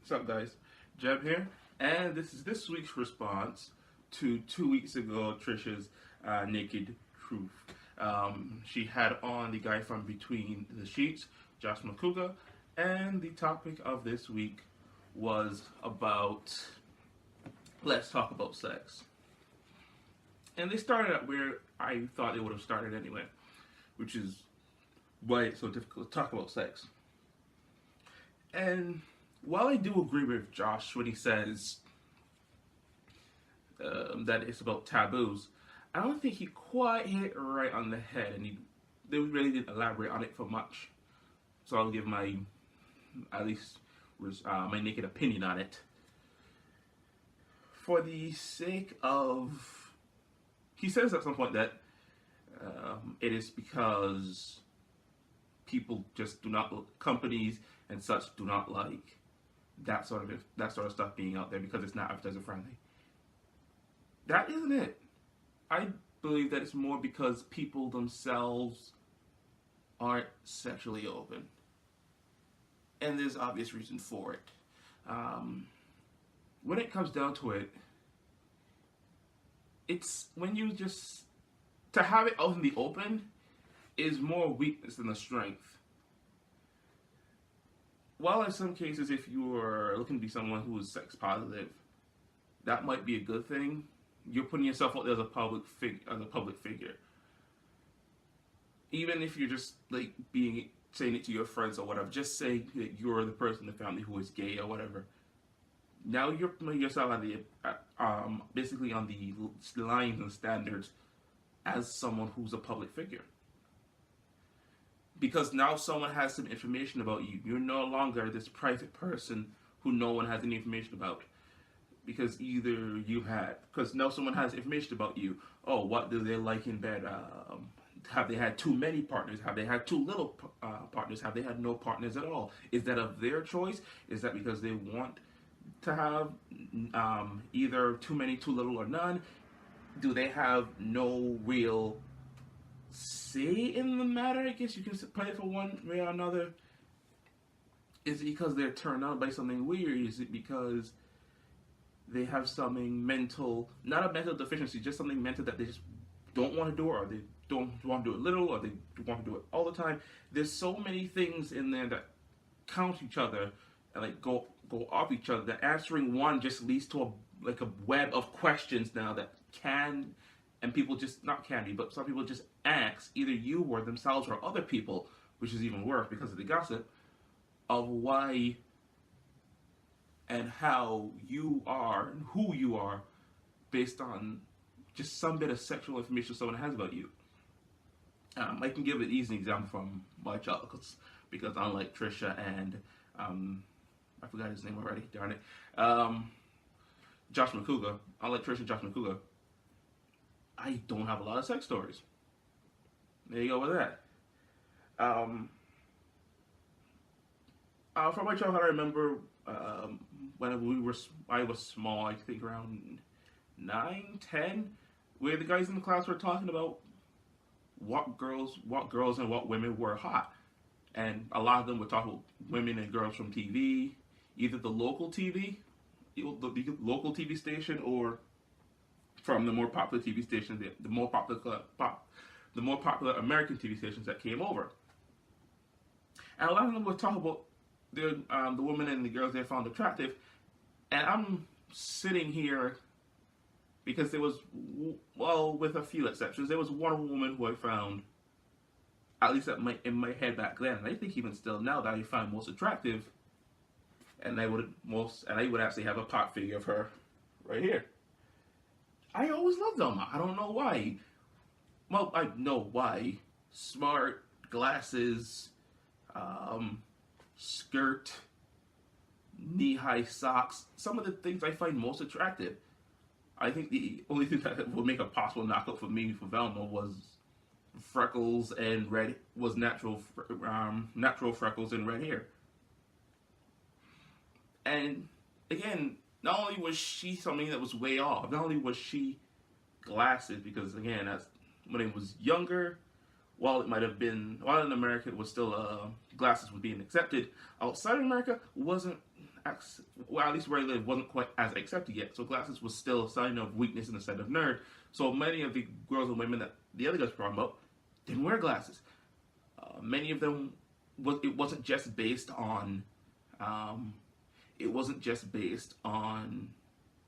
What's up, guys? Jeb here, and this is this week's response to 2 weeks ago Trisha's Naked Truth. She had on the guy from Between the Sheets, Josh McCouga, and the topic of this week was about let's talk about sex. And they started at where I thought they would have started anyway, which is why it's so difficult to talk about sex. And while I do agree with Josh when he says that it's about taboos, I don't think he quite hit it right on the head, and they really didn't elaborate on it for much. So I'll give my, at least, my naked opinion on it. For the sake of, he says at some point that it is because people just do not, companies and such do not like that sort of stuff being out there because it's not advertiser friendly. That isn't it. I believe that it's more because people themselves aren't sexually open, and there's obvious reason for it. When it comes down to it, it's when you just to have it out in the open is more weakness than a strength. While in some cases, if you are looking to be someone who is sex positive, that might be a good thing. You're putting yourself out there as a public figure. Even if you're just like saying it to your friends or whatever, just say that you're the person in the family who is gay or whatever. Now you're putting yourself on the basically on the lines and standards as someone who's a public figure. Because now someone has some information about you. You're no longer this private person who no one has any information about. Because because now someone has information about you. Oh, what do they like in bed? Have they had too many partners? Have they had too little partners? Have they had no partners at all? Is that of their choice? Is that because they want to have either too many, too little, or none? Do they have no real say in the matter? I guess you can put it for one way or another. Is it because they're turned on by something weird? Is it because they have something mental, not a mental deficiency, just something mental that they just don't want to do, or they don't want to do it little, or they want to do it all the time? There's so many things in there that count each other and like go off each other, that answering one just leads to a web of questions now that can, and people just, not can be, but some people just ask either you or themselves or other people, which is even worse because of the gossip, of why and how you are and who you are based on just some bit of sexual information someone has about you. I can give an easy example from my childhood because unlike Trisha and I forgot his name already, darn it, Josh McCouga, unlike Trisha and Josh McCouga, I don't have a lot of sex stories. There you go with that. From my childhood, I remember when I was small, I think around 9, 10, where the guys in the class were talking about what girls and what women were hot. And a lot of them would talk about women and girls from TV, either the local TV station, or from the more popular TV stations, the more popular American TV stations that came over. And a lot of them would talk about the women and the girls they found attractive. And I'm sitting here because there was, well, with a few exceptions, there was one woman who I found, at least in my head back then, and I think even still now, that I find most attractive, and I would actually have a pop figure of her right here. I always loved them. I don't know why. Well, I know why. Smart, glasses, skirt, knee-high socks. Some of the things I find most attractive. I think the only thing that would make a possible knockout for me for Velma was freckles and natural freckles and red hair. And again, not only was she something that was way off, not only was she glasses, because again, when I was younger, while in America it was still glasses was being accepted, outside of America wasn't well, at least where I live, wasn't quite as accepted yet. So glasses was still a sign of weakness and a sign of nerd. So many of the girls and women that the other guys were talking about didn't wear glasses. Many of them it wasn't just based on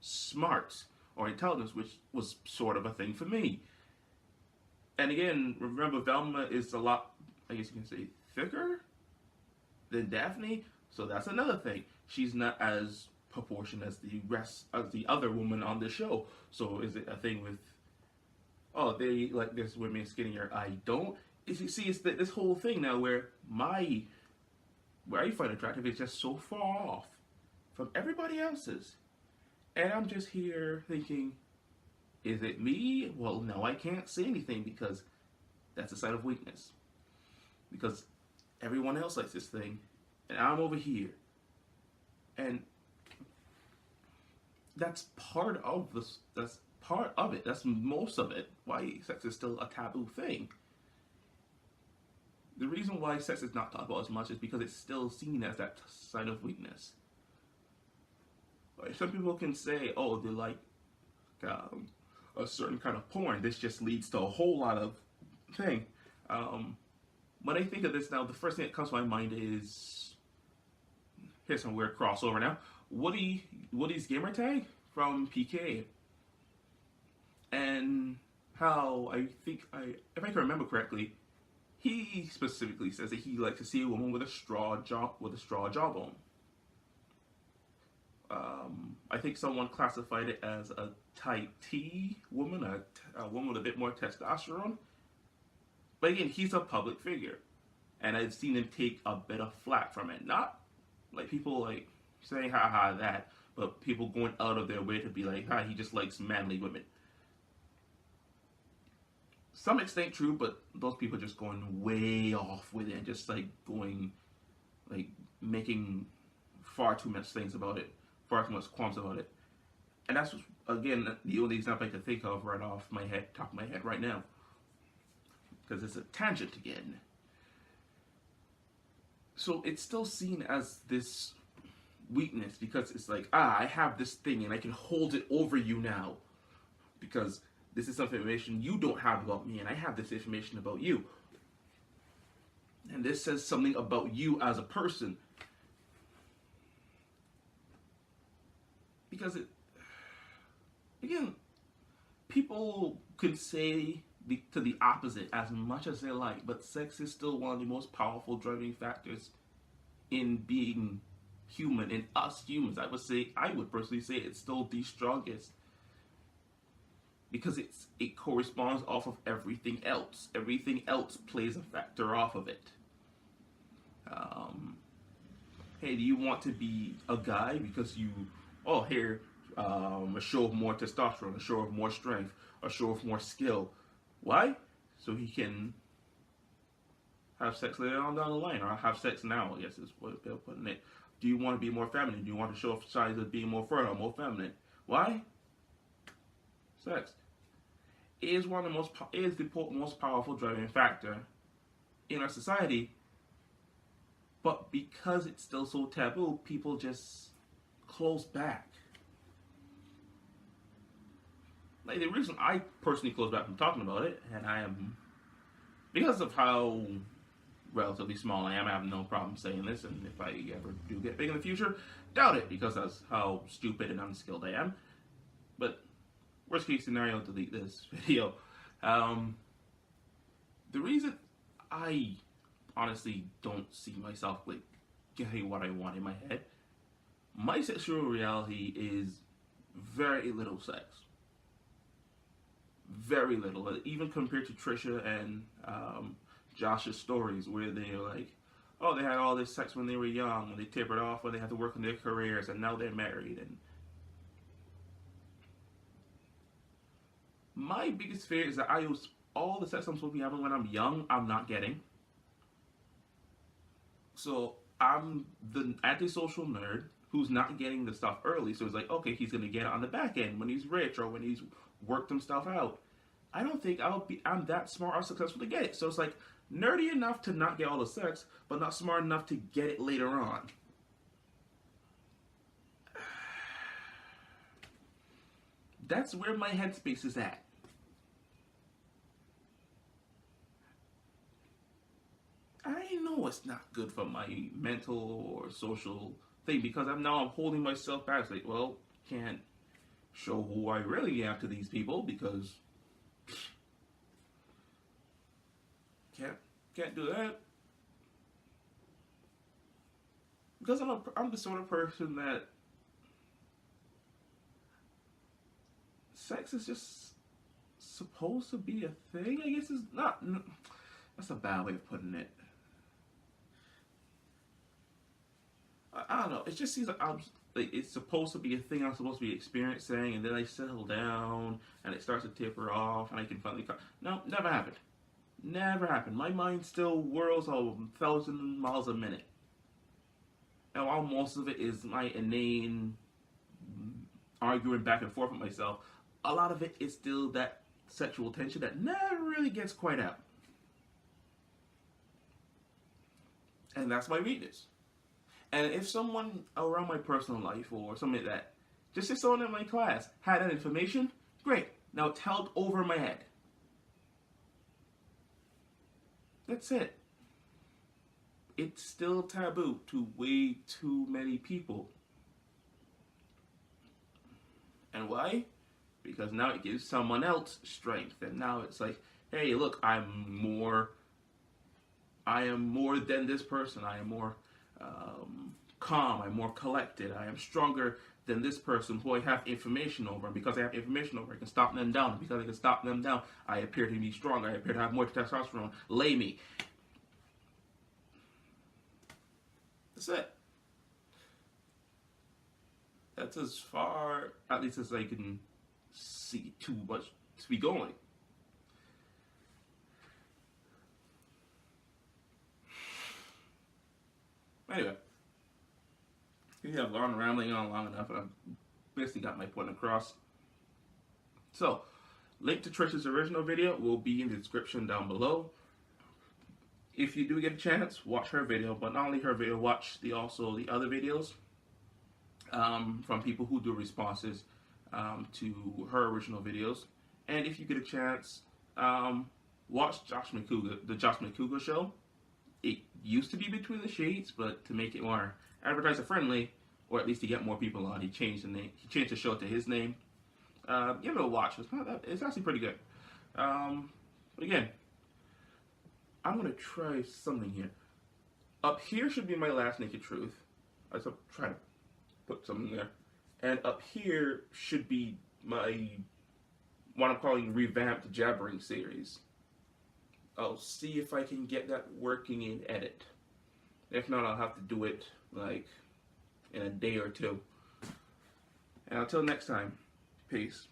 smarts or intelligence, which was sort of a thing for me. And again, remember Velma is a lot, I guess you can say, thicker than Daphne, so that's another thing. She's not as proportioned as the rest of the other woman on the show. So is it a thing with, oh, they like this women skinnier, I don't? If you see, it's this whole thing now where I find attractive is just so far off from everybody else's. And I'm just here thinking, is it me? Well, no, I can't say anything because that's a sign of weakness. Because everyone else likes this thing, and I'm over here. And that's part of this. That's part of it. That's most of it. Why sex is still a taboo thing. The reason why sex is not talked about as much is because it's still seen as that sign of weakness. Like some people can say, oh, they like a certain kind of porn. This just leads to a whole lot of thing. When I think of this now, the first thing that comes to my mind is, here's some weird crossover now. Woody's gamer tag from PK, and how if I can remember correctly, he specifically says that he likes to see a woman with a straw jawbone. I think someone classified it as a type T woman, a woman with a bit more testosterone. But again, he's a public figure, and I've seen him take a bit of flack from it. Not like people like saying "ha ha" that, but people going out of their way to be like, "ha, he just likes manly women." Some extent true, but those people just going way off with it and just like making far too much things about it, far too much qualms about it. And that's, again, the only example I can think of right off my head, top of my head right now. Because it's a tangent again. So it's still seen as this weakness because it's like, I have this thing and I can hold it over you now. Because this is some information you don't have about me and I have this information about you. And this says something about you as a person. Because again, people could say to the opposite as much as they like, but sex is still one of the most powerful driving factors in being human, in us humans. I would personally say it's still the strongest. Because it corresponds off of everything else. Everything else plays a factor off of it. Hey, do you want to be a guy because a show of more testosterone, a show of more strength, a show of more skill. Why? So he can have sex later on down the line, or have sex now, I guess is what they're putting it. Do you want to be more feminine? Do you want to show signs of being more fertile, more feminine? Why? Sex. It is the most powerful driving factor in our society. But because it's still so taboo, people just close back. Like the reason I personally close back from talking about it, and I am, because of how relatively small I am, I have no problem saying this, and if I ever do get big in the future, doubt it, because that's how stupid and unskilled I am. But worst case scenario, delete this video. The reason I honestly don't see myself like getting what I want in my head, my sexual reality is very little sex. Very little, even compared to Trisha and Josh's stories, where they're like, oh, they had all this sex when they were young, and they tapered off when they had to work on their careers, and now they're married. And my biggest fear is that all the sex I'm supposed to be having when I'm young, I'm not getting. So I'm the antisocial nerd who's not getting the stuff early. So it's like, okay, he's gonna get it on the back end when he's rich or when he's worked himself out. I don't think I'm that smart or successful to get it. So it's like nerdy enough to not get all the sex, but not smart enough to get it later on. That's where my headspace is at. I know it's not good for my mental or social thing because I'm holding myself back. It's like, well, can't show who I really am to these people because can't do that because I'm the sort of person that sex is just supposed to be a thing. I guess it's not. That's a bad way of putting it. I don't know. It just seems like it's supposed to be a thing I'm supposed to be experiencing, and then I settle down, and it starts to taper off, and I can finally. No, never happened. Never happened. My mind still whirls a 1,000 miles a minute. And while most of it is my inane arguing back and forth with myself, a lot of it is still that sexual tension that never really gets quite out. And that's my weakness. And if someone around my personal life or something like that, just if someone in my class had that information, great. Now tell it over my head. That's it. It's still taboo to way too many people. And why? Because now it gives someone else strength. And now it's like, hey, look, I am more than this person. I am more calm. I'm more collected. I am stronger than this person who I have information over. And because I have information over, I can stop them down. And because I can stop them down, I appear to be stronger. I appear to have more testosterone. Lay me. That's it. That's as far, at least as I can see too much to be going. Anyway, I've gone rambling on long enough, and I've basically got my point across. So, link to Trisha's original video will be in the description down below. If you do get a chance, watch her video, but not only her video, watch also the other videos from people who do responses to her original videos. And if you get a chance, watch the Josh McCougar show. It used to be Between the Shades, but to make it more advertiser friendly, or at least to get more people on, he changed the name. He changed the show to his name. Give it a watch. It's actually pretty good. But again, I'm gonna try something here. Up here should be my last naked truth. I was trying to put something there, and up here should be my what I'm calling revamped jabbering series. I'll see if I can get that working in edit. If not, I'll have to do it like in a day or two. And until next time, peace.